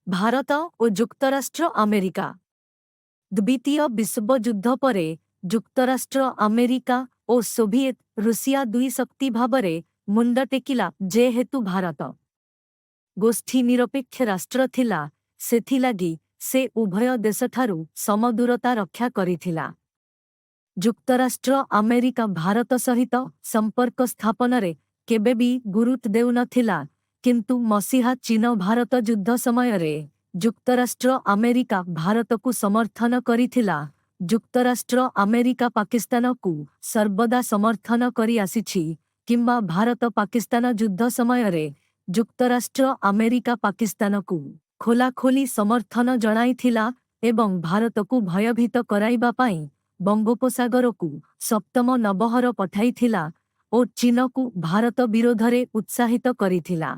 भारत और जुक्तराष्ट्र अमेरिका द्वितीय विश्वयुद्ध परे जुक्तराष्ट्र अमेरिका और सोभिएत रूसिया दुई शक्ति भावरे मुंड टेकिला जेहेतु भारत गोष्ठी निरपेक्ष राष्ट्र थिला सेथिलागी से उभय देशठारु समदूरता रक्षा करिथिला। जुक्तराष्ट्र अमेरिका भारत सहित संपर्क स्थापन रे केबे भी गुरुत्व देउनथिला किंतु मसीहा चीन भारत युद्ध समय रे जुक्तराष्ट्र अमेरिका भारत को समर्थन करिथिला। जुक्तराष्ट्र अमेरिका पाकिस्तान को सर्वदा समर्थन करि आसिछि किंबा भारत पाकिस्तान युद्ध समय रे जुक्तराष्ट्र अमेरिका पाकिस्तान को खोलाखोली समर्थन जणाइथिला एवं भारत को भयभीत कराइबा पाई बंगोपसागर को सप्तम नबहर पठाइथिला और चीन को भारत विरोधरे उत्साहित करिथिला।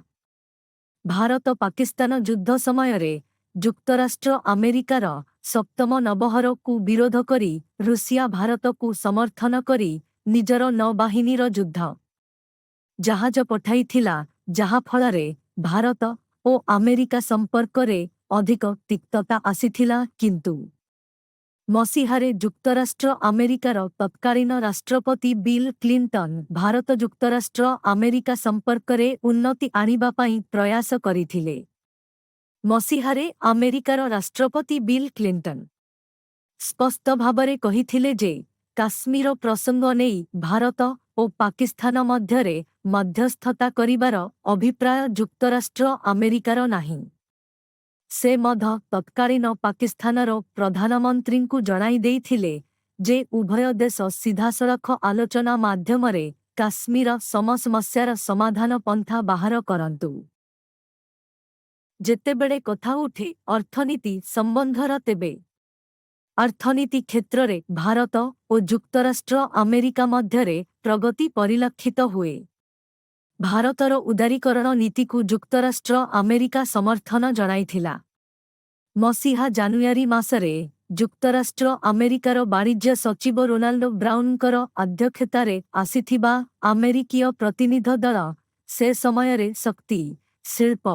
भारत पाकिस्तान युद्ध समय रे जुक्तराष्ट्र अमेरिकार सप्तम नबहर को विरोध करी रूसिया भारत को समर्थन करी निजर नौबाहिनीर युद्ध जहाज पठाइथिला जहा फलरे भारत और अमेरिका संपर्क रे अधिक तिक्तता आसीथिला। किंतु मसीहारे जुक्तराष्ट्र अमेरिकार तत्कालीन राष्ट्रपति बिल क्लिंटन भारत जुक्तराष्ट्र अमेरिका संपर्क रे उन्नति आनिबा पाई प्रयास करिथिले। मसीहारे अमेरिकार राष्ट्रपति बिल क्लिंटन स्पष्ट भावरे कहिथिले जे काश्मीर प्रसंग नेई भारत और पाकिस्तान मध्यरे मध्यस्थता करिबार अभिप्राय जुक्तराष्ट्र अमेरिकार नाही। से मध्य तत्कालीन पाकिस्तानर प्रधानमंत्री को जणाई देइथिले जे उभय देश सीधासळख आलोचना माध्यमरे काश्मीर समस्यार समाधान पंथा बाहर करंतु। जेतेबेले कथा उठे अर्थनीति संबंधर तेबे अर्थनीति क्षेत्र रे भारत और जुक्तराष्ट्र अमेरिका मध्यरे प्रगति परिलक्षित हुए। भारतर उदारीकरण नीति को जुक्तराष्ट्र अमेरिका समर्थन जणाइथिला। मसीहा जानुआरी मासरे जुक्तराष्ट्र अमेरिकार वाणिज्य सचिव रोनाल्ड ब्राउनकर अध्यक्षतारे आसिथिबा अमेरिकीय प्रतिनिध दल से समयरे शक्ति शिल्प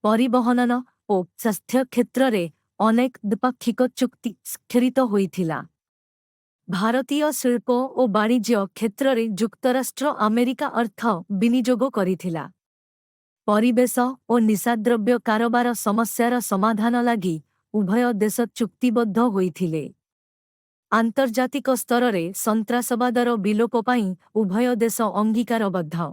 परिवहन और स्वास्थ्य क्षेत्र रे अनेक द्विपाक्षिक चुक्ति स्वीकृत होइथिला। भारतीय शिल्प और वाणिज्य क्षेत्र रे जुक्तराष्ट्र अमेरिका अर्थ विनियोग करिथिला। परिवेश और निशाद्रव्य कारोबार समस्यार समाधान लागी उभय देश चुक्तिबद्ध होइथिले। आंतर्जातिक स्तर रे सन्त्रासवादर विलोप पाई उभय देश अंगीकारबद्ध।